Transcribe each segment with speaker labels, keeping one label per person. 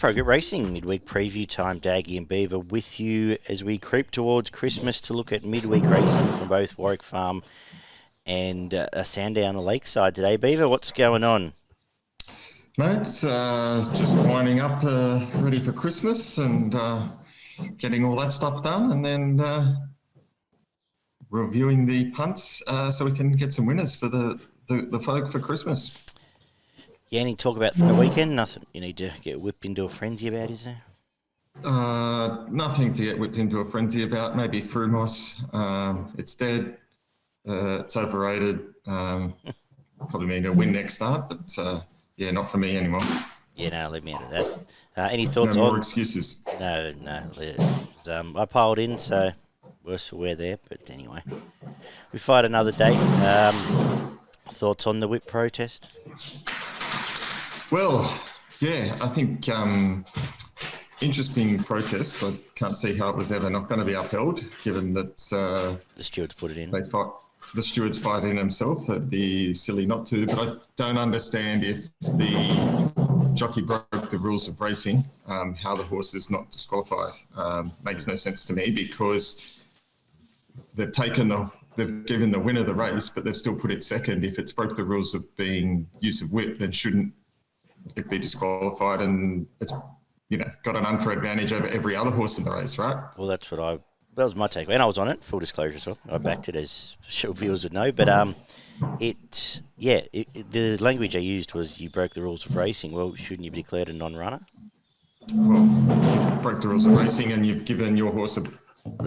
Speaker 1: Progress Racing midweek preview time. Daggy and Beaver with you as we creep towards Christmas to look at midweek racing from both Warwick Farm and Sandown Lakeside today. Beaver, what's going on?
Speaker 2: Mate, just winding up, ready for Christmas and getting all that stuff done, and then reviewing the punts so we can get some winners for the folk for Christmas.
Speaker 1: Yeah, any talk about from the weekend? Nothing you need to get whipped into a frenzy about, is there?
Speaker 2: Nothing to get whipped into a frenzy about. Maybe Frumos. It's dead. It's overrated. Probably mean a win next start, but yeah, not for me anymore.
Speaker 1: Yeah, no, leave me out of that. Any thoughts on...
Speaker 2: No more excuses.
Speaker 1: No. I piled in, so worse for wear there. But anyway, we fight another day. Thoughts on the whip protest?
Speaker 2: Well, yeah, I think interesting protest. I can't see how it was ever not going to be upheld, given that
Speaker 1: the stewards put it in.
Speaker 2: The stewards fight in himself. It'd be silly not to, but I don't understand if the jockey broke the rules of racing, how the horse is not disqualified. Makes no sense to me, because they've given the winner the race, but they've still put it second. If it's broke the rules of being use of whip, then shouldn't it be disqualified? And it's got an unfair advantage over every other horse in the race, right?
Speaker 1: Well, that was my take, and I was on it. Full disclosure, as well. I backed it, as sure viewers would know. But the language I used was you broke the rules of racing. Well, shouldn't you be declared a non-runner?
Speaker 2: Well, you broke the rules of racing, and you've given your horse a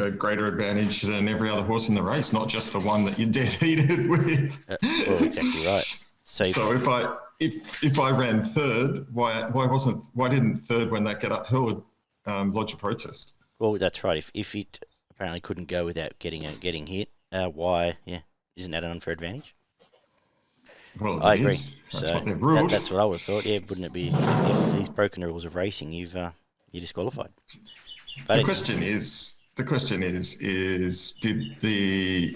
Speaker 2: greater advantage than every other horse in the race, not just the one that you're dead heated with.
Speaker 1: Well, exactly right. So if I ran third, why didn't third, when that get upheld, lodge a protest? Well, that's right. If it apparently couldn't go without getting hit, why? Yeah, isn't that an unfair advantage?
Speaker 2: Well,
Speaker 1: I agree.
Speaker 2: That's what they've ruled.
Speaker 1: That's what I would have thought. Yeah, wouldn't it be if he's broken the rules of racing, you're disqualified. But
Speaker 2: the question is, did the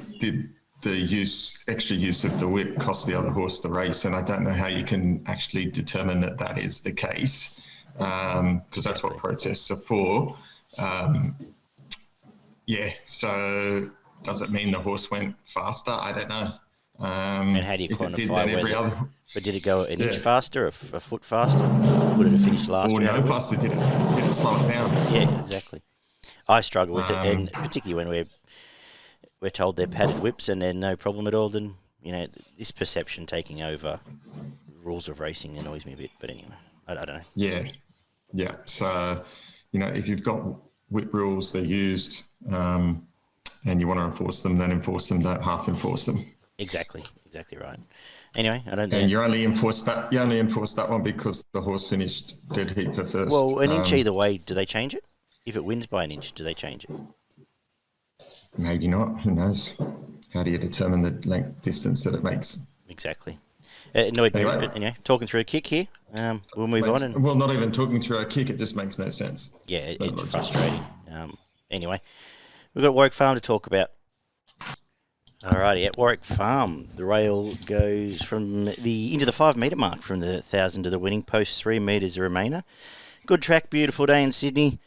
Speaker 2: extra use of the whip cost the other horse the race? And I don't know how you can actually determine that is the case, because that's what protests are for. So does it mean the horse went faster? I don't know.
Speaker 1: And how do you quantify but did it go an inch faster, a foot faster? Would it have finished last?
Speaker 2: Or no faster? Did it slow it down?
Speaker 1: Yeah, exactly. I struggle with it, and particularly when we're told they're padded whips and they're no problem at all. Then this perception taking over rules of racing annoys me a bit. But anyway, I don't know.
Speaker 2: Yeah. So if you've got whip rules, they're used, and you want to enforce them, then enforce them. Don't half enforce them.
Speaker 1: Exactly right. Anyway, I don't.
Speaker 2: And you only enforce that one because the horse finished dead heat for first.
Speaker 1: Well, an inch either way. Do they change it? If it wins by an inch, do they change it?
Speaker 2: Maybe not. Who knows? How do you determine the distance that it makes?
Speaker 1: Exactly. Annoyed me. Anyway, talking through a kick here. We'll move on.
Speaker 2: Well, not even talking through a kick. It just makes no sense.
Speaker 1: Yeah, it's frustrating. Anyway, we've got Warwick Farm to talk about. Alrighty, at Warwick Farm, the rail goes into the 5 metre mark from the 1,000 to the winning post. 3 metres a remainder. Good track, beautiful day in Sydney.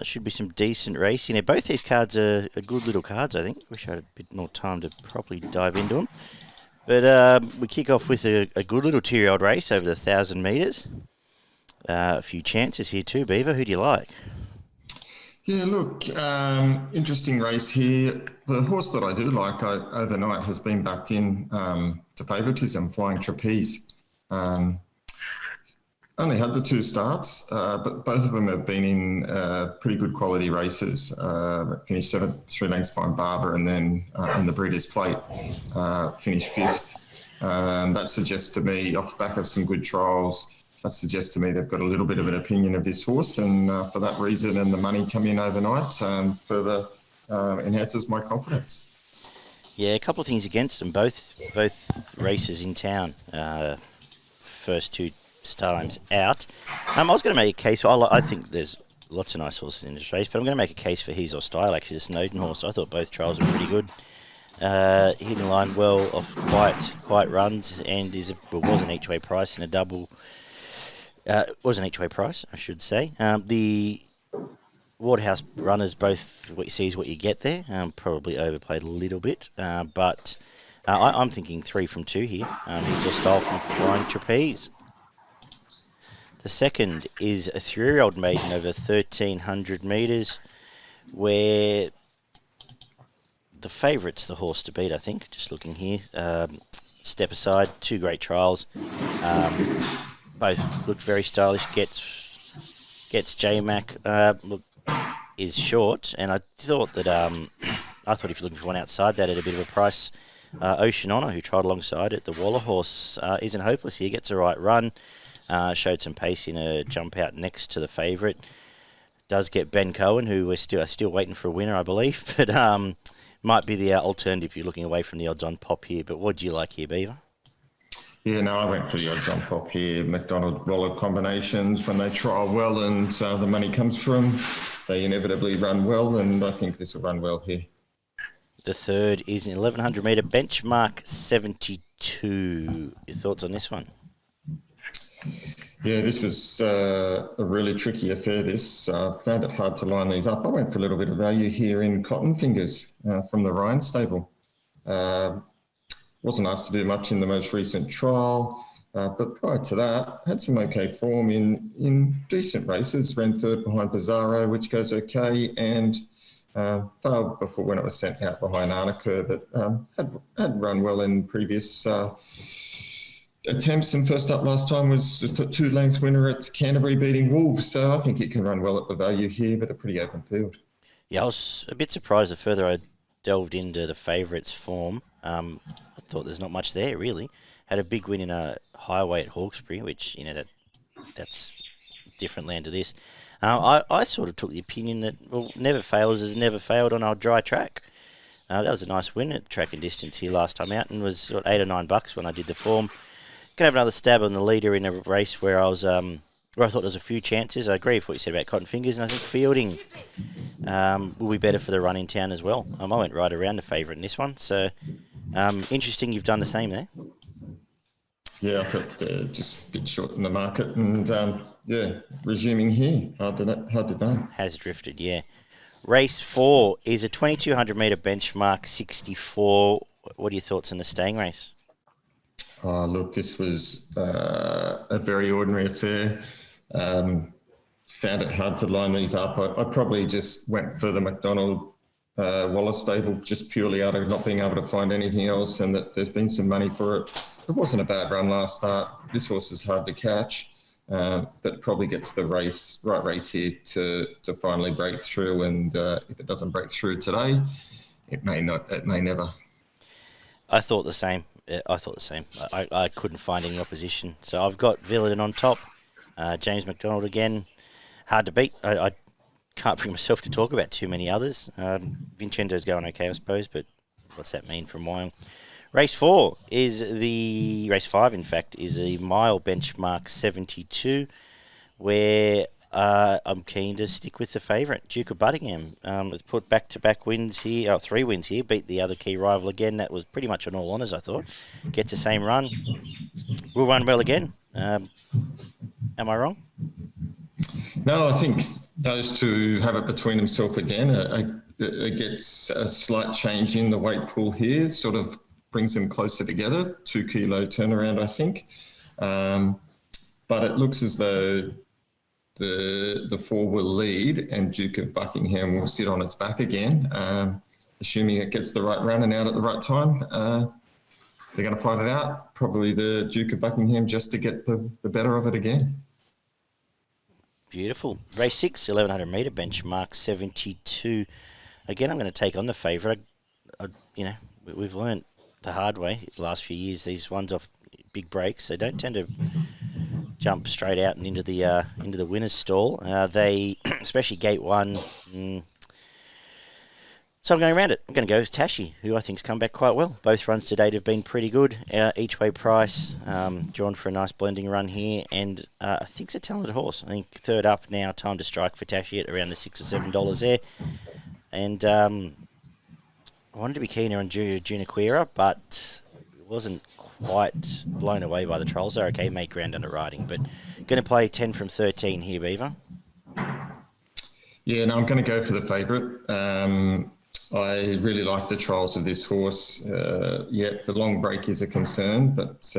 Speaker 1: Should be some decent racing. Now, both these cards are good little cards, I think. Wish I had a bit more time to properly dive into them. But we kick off with a good little 2-year-old race over the 1,000 metres. A few chances here too, Beaver. Who do you like?
Speaker 2: Yeah, look, interesting race here. The horse that I do like overnight has been backed in to favouritism, Flying Trapeze. Only had the 2 starts, but both of them have been in pretty good quality races. Finished 7th, 3 lengths behind Barber, and then in the Breeders' Plate, finished 5th. That suggests to me, off the back of some good trials, that suggests to me they've got a little bit of an opinion of this horse, and for that reason and the money coming in overnight further enhances my confidence.
Speaker 1: Yeah, a couple of things against them. Both races in town, first 2 times out. I was going to make a case. I think there's lots of nice horses in this race, but I'm going to make a case for His or Style, actually, the Snowden horse. I thought both trials were pretty good. Hitting line well off quiet runs, and was an each way price in a double. was an each way price, I should say. The Waterhouse runners, both what you see is what you get there. Probably overplayed a little bit, but I'm thinking 3 from 2 here. He's a style from Flying Trapeze. The second is a 3-year-old maiden over 1,300 metres, where the favourite's the horse to beat, I think. Just looking here. Step Aside, 2 great trials. Both looked very stylish. Gets J-Mac. Look, is short, and I thought that I thought if you're looking for one outside that at a bit of a price, Ocean Honour, who tried alongside it, the Waller horse, isn't hopeless here. Gets a right run, showed some pace in a jump out next to the favourite. Does get Ben Cohen, who we're still waiting for a winner, I believe, but might be the alternative if you're looking away from the odds on pop here. But what do you like here, Beaver?
Speaker 2: Yeah, no, I went for the odds on pop here. McDonald Waller combinations, when they trial well and the money comes from, they inevitably run well, and I think this will run well here.
Speaker 1: The third is an 1,100 metre benchmark 72. Your thoughts on this one?
Speaker 2: Yeah, this was a really tricky affair, this. Found it hard to line these up. I went for a little bit of value here in Cotton Fingers from the Ryan stable. Wasn't asked to do much in the most recent trial, but prior to that, had some okay form in decent races. Ran third behind Bizarro, which goes okay, and failed before when it was sent out behind Arnica, but had run well in previous attempts, and first up last time was a 2-length winner at Canterbury beating Wolves, so I think it can run well at the value here, but a pretty open field.
Speaker 1: Yeah, I was a bit surprised the further I delved into the favourite's form. I thought there's not much there, really. Had a big win in a highway at Hawkesbury, which, that's different land to this. I sort of took the opinion that, never fails has never failed on our dry track. That was a nice win at track and distance here last time out, and was $8 or $9 when I did the form. Going to have another stab on the leader in a race where I was where I thought there was a few chances. I agree with what you said about Cotton Fingers, and I think fielding will be better for the run in town as well. I went right around the favourite in this one, so interesting you've done the same there.
Speaker 2: Yeah, I thought just a bit short in the market, and resuming here. Hard to know.
Speaker 1: Has drifted, yeah. Race 4 is a 2,200 metre benchmark 64. What are your thoughts on the staying race?
Speaker 2: Oh, look, this was a very ordinary affair. Found it hard to line these up. I probably just went for the McDonald Waller stable just purely out of not being able to find anything else, and that there's been some money for it. It wasn't a bad run last start. This horse is hard to catch, but probably gets the right race here to finally break through. And if it doesn't break through today, it may never.
Speaker 1: I thought the same. I couldn't find any opposition. So I've got Villadin on top. James McDonald again. Hard to beat. I can't bring myself to talk about too many others. Vincenzo's going okay, I suppose, but what's that mean from Wyong? Race 5, in fact, is a mile benchmark 72, where I'm keen to stick with the favourite, Duke of Buckingham. Has put back-to-back wins here, 3 wins here, beat the other key rival again. That was pretty much on all honours, I thought. Gets the same run. Will run well again. Am I wrong?
Speaker 2: No, I think those two have it between themselves again. It gets a slight change in the weight pool here, sort of brings them closer together, 2 kilo turnaround, I think. But it looks as though the 4 will lead and Duke of Buckingham will sit on its back again, assuming it gets the right run and out at the right time. They're going to fight it out. Probably the Duke of Buckingham just to get the better of it again.
Speaker 1: Beautiful. Race 6, 1,100 metre benchmark 72. Again, I'm going to take on the favourite. We've learned the hard way the last few years. These ones off big breaks, they don't tend to jump straight out and into the winner's stall. They, especially gate 1. So I'm going around it. I'm going to go with Tashi, who I think's come back quite well. Both runs to date have been pretty good. Each way price, drawn for a nice blending run here, and I think it's a talented horse. I think third up now, time to strike for Tashi at around the $6 or $7 there. And I wanted to be keener on Juniquira, but wasn't quite blown away by the trials. They're okay, made ground under riding, but Going to play 10 from 13 here, Beaver.
Speaker 2: Yeah, no, I'm going to go for the favourite. I really like the trials of this horse. The long break is a concern, but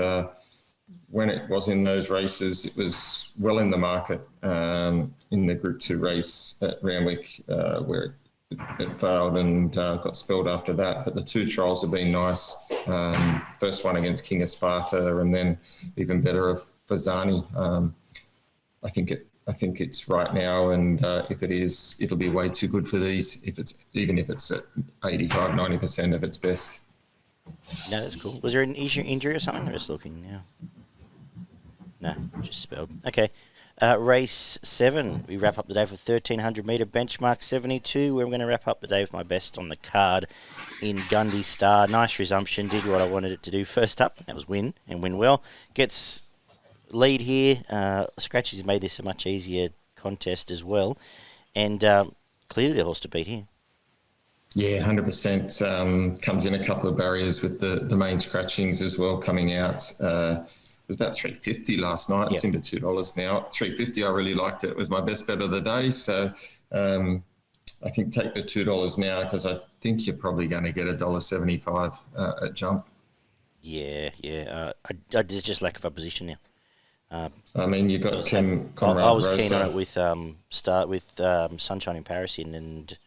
Speaker 2: when it was in those races, it was well in the market in the Group 2 race at Randwick, where it failed and got spelled after that. But the 2 trials have been nice. First one against King of Sparta, and then even better of Fazani. I think it's right now, and if it is, it'll be way too good for these. Even if it's at 85, 90% of its best.
Speaker 1: No, that's cool. Was there an injury or something? I'm just looking now. No, just spelled. Okay. Race 7. We wrap up the day with 1,300 metre benchmark 72. We're going to wrap up the day with my best on the card in Gundy Star. Nice resumption. Did what I wanted it to do. First up, that was win, and win well. Gets lead here. Scratchy's made this a much easier contest as well. And clearly the horse to beat here.
Speaker 2: Yeah, 100%. Comes in a couple of barriers with the main scratchings as well coming out. It was about $3.50 last night. It's into $2 now. $3.50, I really liked it. It was my best bet of the day. So I think take the $2 now, because I think you're probably going to get $1.75 at jump.
Speaker 1: Yeah. There's just lack of opposition now.
Speaker 2: I mean, you got Conrad
Speaker 1: I was
Speaker 2: Rosa.
Speaker 1: keen on it with Sunshine in Paris and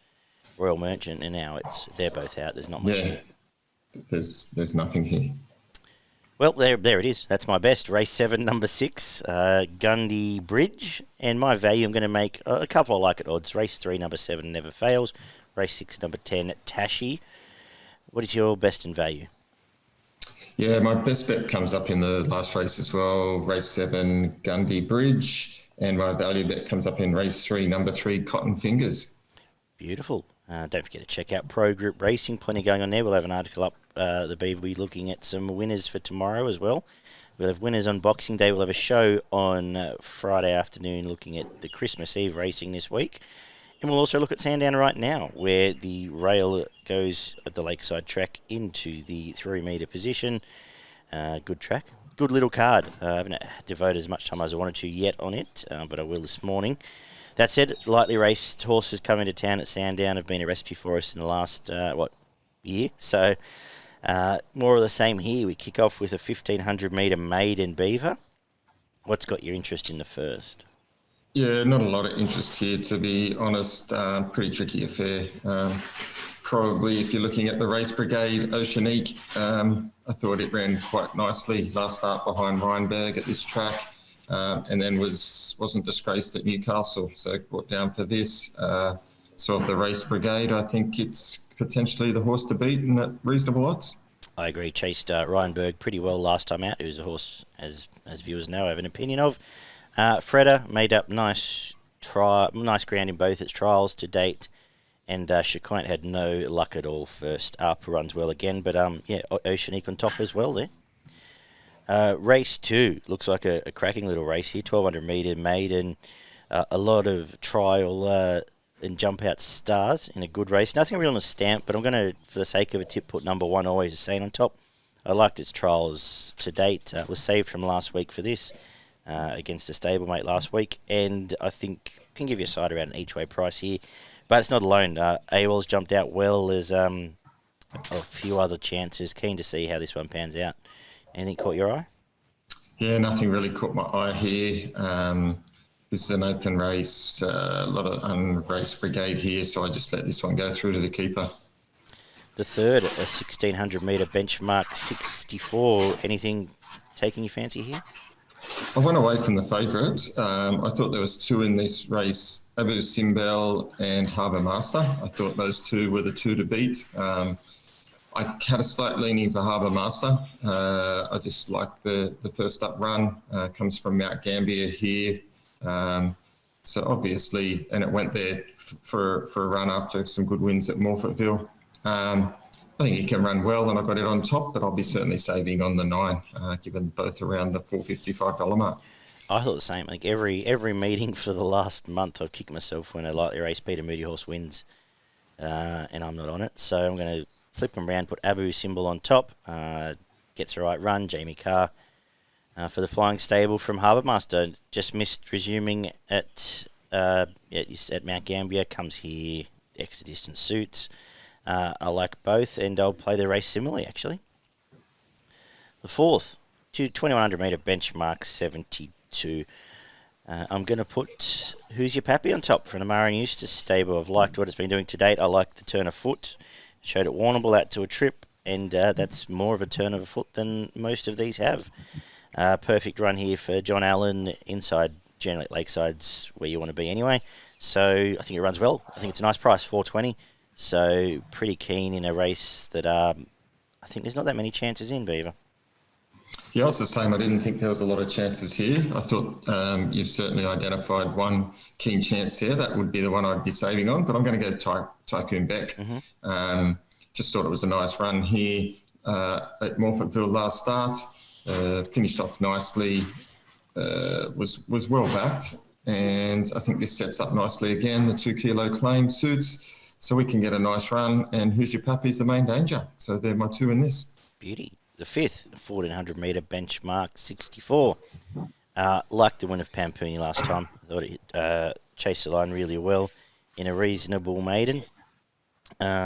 Speaker 1: Royal Merchant, and now they're both out. There's not much here.
Speaker 2: There's nothing here.
Speaker 1: Well, there it is. That's my best. Race 7, number 6, Gundy Bridge. And my value, I'm going to make a couple I like at odds. Race 3, number 7, Never Fails. Race 6, number 10, Tashi. What is your best in value?
Speaker 2: Yeah, my best bet comes up in the last race as well. Race 7, Gundy Bridge. And my value bet comes up in race 3, number 3, Cotton Fingers.
Speaker 1: Beautiful. Don't forget to check out Pro Group Racing. Plenty going on there. We'll have an article up. The Beaver will be looking at some winners for tomorrow as well. We'll have winners on Boxing Day. We'll have a show on Friday afternoon looking at the Christmas Eve racing this week. And we'll also look at Sandown right now, where the rail goes at the Lakeside track into the 3-metre position. Good track. Good little card. I haven't devoted as much time as I wanted to yet on it, but I will this morning. That said, lightly raced horses coming to town at Sandown have been a recipe for us in the last, year? So more of the same here. We kick off with a 1,500-metre maiden Beaver. What's got your interest in the first?
Speaker 2: Yeah, not a lot of interest here, to be honest. Pretty tricky affair. Probably, if you're looking at the race brigade, Oceanique, I thought it ran quite nicely last start behind Reinberg at this track. And then wasn't disgraced at Newcastle, so brought down for this. So of the race brigade, I think it's potentially the horse to beat and at reasonable odds. I
Speaker 1: agree. Chased Reinberg pretty well last time out. It was a horse, as viewers know, I have an opinion of. Freda made up nice ground in both its trials to date, and Shaquint had no luck at all first up. Runs well again, but Oceanique on top as well there. Race 2 looks like a cracking little race here. 1,200 metre maiden, a lot of trial and jump out stars in a good race. Nothing real on a stamp, but I'm going to, for the sake of a tip, put number 1 Always a Saint on top. I liked its trials to date. Was saved from last week for this against a stablemate last week, and I think can give you a side around an each way price here. But it's not alone. AWOL's jumped out well. There's a few other chances. Keen to see how this one pans out. Anything caught your eye?
Speaker 2: Yeah, nothing really caught my eye here. This is an open race, a lot of unraced brigade here, so I just let this one go through to the keeper.
Speaker 1: The third, a 1,600 metre benchmark 64. Anything taking your fancy here?
Speaker 2: I went away from the favourite. I thought there was 2 in this race, Abu Simbel and Harbour Master. I thought those 2 were the 2 to beat. I had a slight leaning for Harbour Master. I just like the first up run. Comes from Mount Gambier here. So obviously, and it went there for a run after some good wins at Morfettville. I think he can run well, and I got it on top, but I'll be certainly saving on the 9, given both around the $455 mark.
Speaker 1: I thought the same. Like every meeting for the last month, I've kicked myself when a lightly raced Peter Moody horse wins, and I'm not on it. So I'm going to flip them around, put Abu Symbol on top, gets the right run, Jamie Carr. For the Flying Stable from Harbour Master, just missed resuming at Mount Gambier, comes here, extra distance suits. I like both, and I'll play the race similarly, actually. The fourth, 2100 metre benchmark 72. I'm going to put Who's Your Papi on top from the Murray and Eustace stable. I've liked what it's been doing to date. I like the turn of foot. Showed it Warrnambool out to a trip, and that's more of a turn of a foot than most of these have. Perfect run here for John Allen inside generally Lakeside's where you want to be anyway. So I think it runs well. I think it's a nice price, $4.20. So pretty keen in a race that I think there's not that many chances in, Beaver.
Speaker 2: Yeah, I was the same. I didn't think there was a lot of chances here. I thought you've certainly identified one keen chance here. That would be the one I'd be saving on, but I'm going to go Tycoon Beck. Just thought it was a nice run here at Morfettville last start. Finished off nicely, was well backed, and I think this sets up nicely again. The 2 kilo claim suits, so we can get a nice run, and Who's Your Papi is the main danger. So they're my two in this.
Speaker 1: Beauty. The fifth, 1400 metre benchmark 64. Like the win of Pampooni last time. I thought it chased the line really well in a reasonable maiden.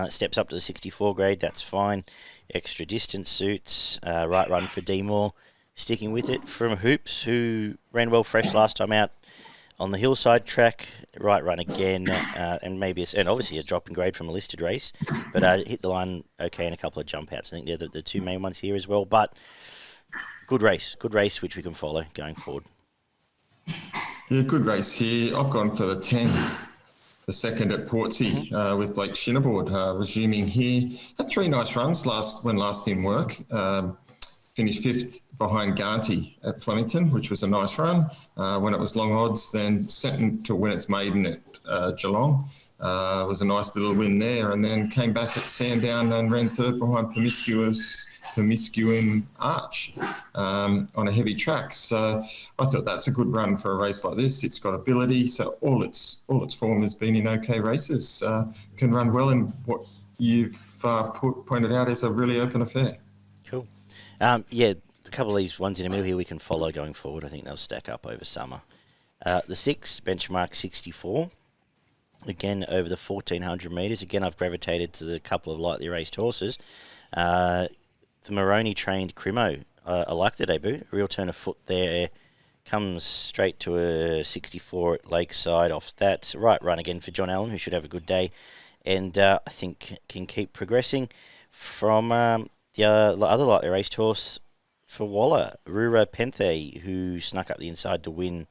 Speaker 1: Steps up to the 64 grade, that's fine. Extra distance suits, right run for D-Moore. Sticking with it from Hoops, who ran well fresh last time out on the hillside track. Right run again, and obviously a drop in grade from a listed race, but hit the line okay in a couple of jump outs. I think they're the two main ones here as well, but good race which we can follow going forward.
Speaker 2: Yeah, good race here. I've gone for the 10. The second at Portsea with Blake Shinnerboard resuming here. Had 3 nice runs when last in work. Finished 5th behind Gundy at Flemington, which was a nice run. When it was long odds, then second to win its maiden at Geelong. Was a nice little win there, and then came back at Sandown and ran 3rd behind Promiscuing Arch on a heavy track. So I thought that's a good run for a race like this. It's got ability, so all its form has been in okay races. Can run well in what you've pointed out is a really open affair.
Speaker 1: Cool. A couple of these ones in the middle here we can follow going forward. I think they'll stack up over summer. The 6, benchmark 64. Again, over the 1400 metres. Again, I've gravitated to the couple of lightly raced horses. The Moroni trained Crimmo. I like the debut. Real turn of foot there. Comes straight to a 64 at Lakeside off that. Right run again for John Allen, who should have a good day. And I think can keep progressing. From the other lightly raced horse for Waller, Rura Penthe, who snuck up the inside to win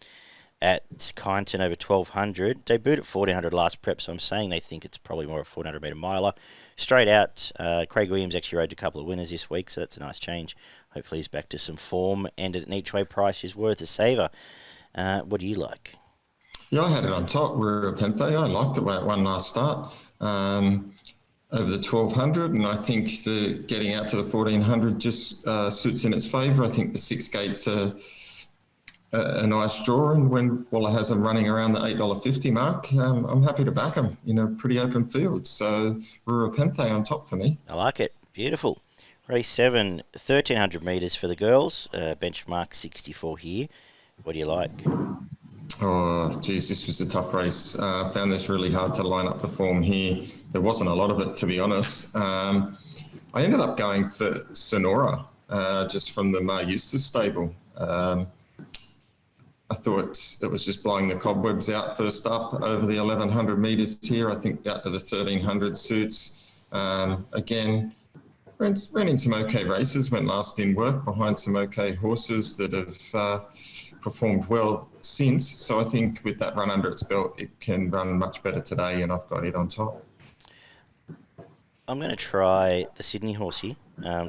Speaker 1: at Kyneton over 1200. Debuted at 1400 last prep, so I'm saying they think it's probably more a 400 metre miler. Straight out, Craig Williams actually rode a couple of winners this week, so that's a nice change. Hopefully he's back to some form, and at an each way price is worth a saver. What do you like?
Speaker 2: Yeah, I had it on top, Rura Penthe. I liked the way it won last start. Over the 1200, and I think the getting out to the 1400 just suits in its favour. I think the 6 gates are a nice draw, and when Waller has them running around the $8.50 mark, I'm happy to back them in a pretty open field. So Rura Penthe on top for me.
Speaker 1: I like it. Beautiful. Race 7, 1300 metres for the girls. Benchmark 64 here. What do you like?
Speaker 2: Oh, geez, this was a tough race. Found this really hard to line up the form here. There wasn't a lot of it, to be honest. I ended up going for Sonora, just from the Mar Eustace stable. I thought it was just blowing the cobwebs out first up over the 1100 metres here. I think out to the 1300 suits. Again, ran in some okay races, went last in work behind some okay horses that have performed well since. So I think with that run under its belt, it can run much better today, and I've got it on top.
Speaker 1: I'm going to try the Sydney horse here.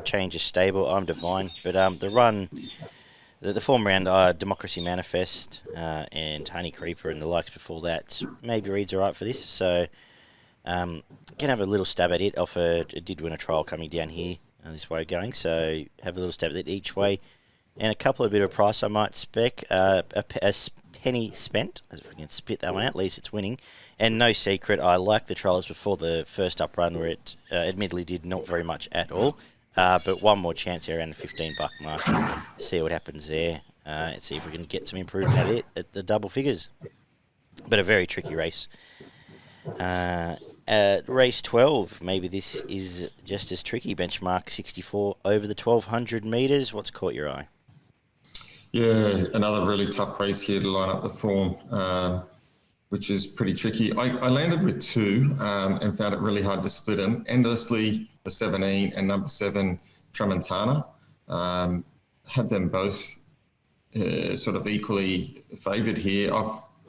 Speaker 1: Change of stable. I'm Divine, but the run... The form round, Democracy Manifest and Honey Creeper and the likes before that maybe reads all right for this. So can have a little stab at it. It did win a trial coming down here this way going. So have a little stab at it each way. And a couple of bit of price I might spec. A penny spent, if we can spit that one out, at least it's winning. And no secret, I like the trials before the first up run where it admittedly did not very much at all. But one more chance here around the $15 mark. See what happens there. And see if we can get some improvement at the double figures. But a very tricky race. Race 12, maybe this is just as tricky. Benchmark 64 over the 1,200 metres. What's caught your eye?
Speaker 2: Yeah, another really tough race here to line up the form, which is pretty tricky. I landed with two and found it really hard to split them. Endlessly, the 17, and number 7, Tramontana. Had them both sort of equally favoured here.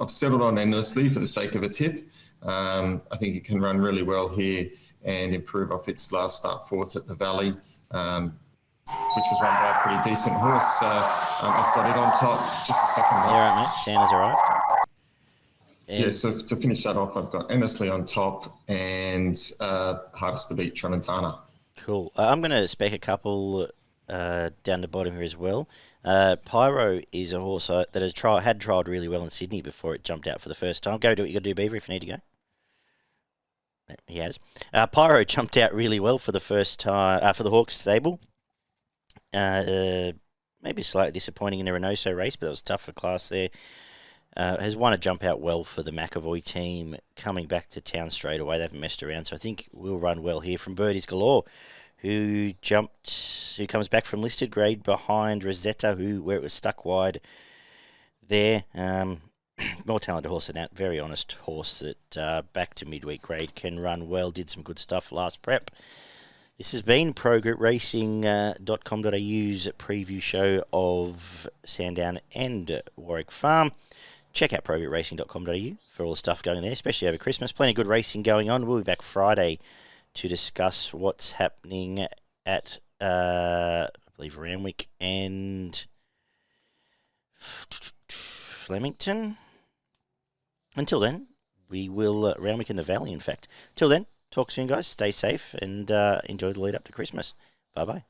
Speaker 2: I've settled on Endlessly for the sake of a tip. I think it can run really well here and improve off its last start fourth at the Valley, which was run by a pretty decent horse. So I've got it on top. Just a second.
Speaker 1: Yeah, right, mate. Santa's arrived.
Speaker 2: Yeah, so to finish that off, I've got Endlessly on top and hardest to beat, Tramontana.
Speaker 1: Cool. I'm going to spec a couple down the bottom here as well. Pyro is a horse that had trialled really well in Sydney before it jumped out for the first time. Go do what you got to do, Beaver, if you need to go. He has. Pyro jumped out really well for the first time for the Hawks stable. Maybe slightly disappointing in the Reynoso race, but that was tough for class there. Has won a jump out well for the McAvoy team, coming back to town straight away. They haven't messed around, so I think we'll run well here from Birdies Galore, who comes back from listed grade behind Rosetta, where it was stuck wide there. More talented horse than that. Very honest horse that back to midweek grade can run well. Did some good stuff last prep. This has been ProGroupRacing.com.au's preview show of Sandown and Warwick Farm. Check out ProGroupRacing.com.au for all the stuff going there, especially over Christmas. Plenty of good racing going on. We'll be back Friday to discuss what's happening at, I believe, Randwick and Flemington. Until then, we will, Randwick in the Valley, in fact. Till then, talk soon, guys. Stay safe and enjoy the lead up to Christmas. Bye-bye.